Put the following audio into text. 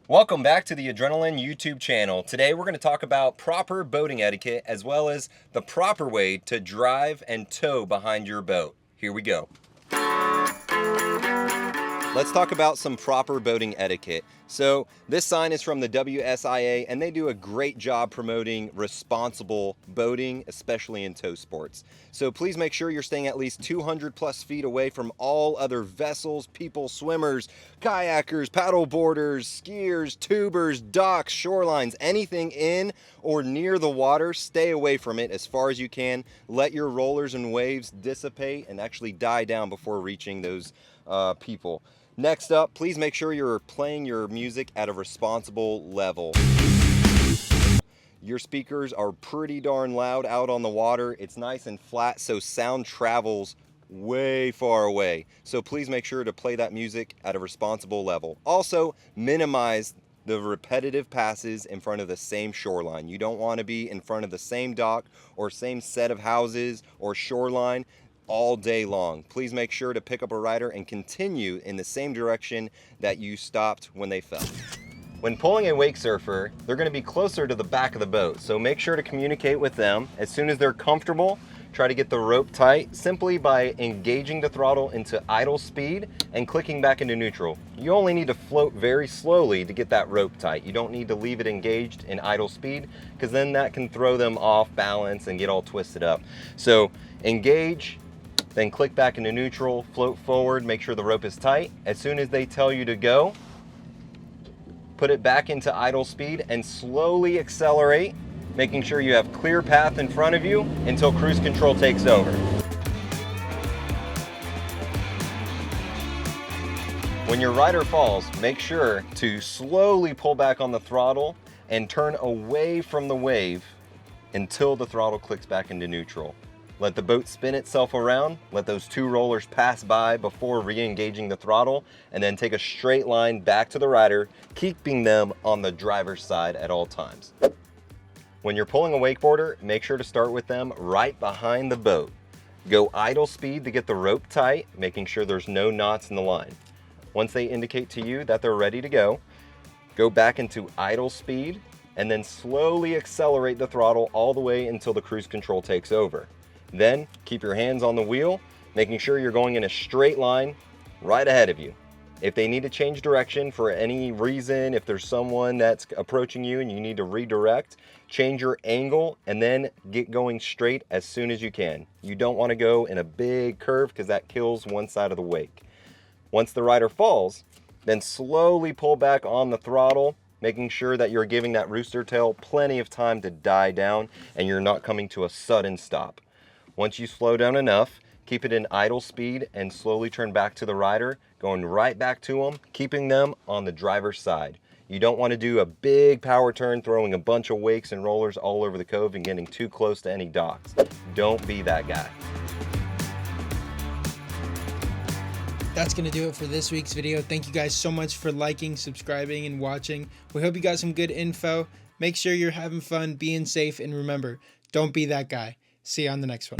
Welcome back to the Adrenaline YouTube channel. Today we're going to talk about proper boating etiquette as well as the proper way to drive and tow behind your boat. Here we go. Let's talk about some proper boating etiquette. So this sign is from the WSIA and they do a great job promoting responsible boating, especially in tow sports. So please make sure you're staying at least 200 plus feet away from all other vessels, people, swimmers, kayakers, paddle boarders, skiers, tubers, docks, shorelines, anything in or near the water. Stay away from it as far as you can. Let your rollers and waves dissipate and actually die down before reaching those people. Next up, please make sure you're playing your music at a responsible level. Your speakers are pretty darn loud out on the water. It's nice and flat, so sound travels way far away. So please make sure to play that music at a responsible level. Also, minimize the repetitive passes in front of the same shoreline. You don't want to be in front of the same dock or same set of houses or shoreline all day long. Please make sure to pick up a rider and continue in the same direction that you stopped when they fell. When pulling a wake surfer, they're going to be closer to the back of the boat, so make sure to communicate with them. As soon as they're comfortable, try to get the rope tight simply by engaging the throttle into idle speed and clicking back into neutral. You only need to float very slowly to get that rope tight. You don't need to leave it engaged in idle speed because then that can throw them off balance and get all twisted up. So engage, then click back into neutral, float forward, make sure the rope is tight. As soon as they tell you to go, put it back into idle speed and slowly accelerate, making sure you have clear path in front of you until cruise control takes over. When your rider falls, make sure to slowly pull back on the throttle and turn away from the wave until the throttle clicks back into neutral. Let the boat spin itself around, let those two rollers pass by before re-engaging the throttle, and then take a straight line back to the rider, keeping them on the driver's side at all times. When you're pulling a wakeboarder, make sure to start with them right behind the boat. Go idle speed to get the rope tight, making sure there's no knots in the line. Once they indicate to you that they're ready to go back into idle speed, and then slowly accelerate the throttle all the way until the cruise control takes over. Then keep your hands on the wheel, making sure you're going in a straight line right ahead of you. If they need to change direction for any reason, if there's someone that's approaching you and you need to redirect, change your angle and then get going straight as soon as you can. You don't want to go in a big curve because that kills one side of the wake. Once the rider falls, then slowly pull back on the throttle, making sure that you're giving that rooster tail plenty of time to die down and you're not coming to a sudden stop. Once you slow down enough, keep it in idle speed and slowly turn back to the rider, going right back to them, keeping them on the driver's side. You don't want to do a big power turn, throwing a bunch of wakes and rollers all over the cove and getting too close to any docks. Don't be that guy. That's going to do it for this week's video. Thank you guys so much for liking, subscribing, and watching. We hope you got some good info. Make sure you're having fun, being safe, and remember, don't be that guy. See you on the next one.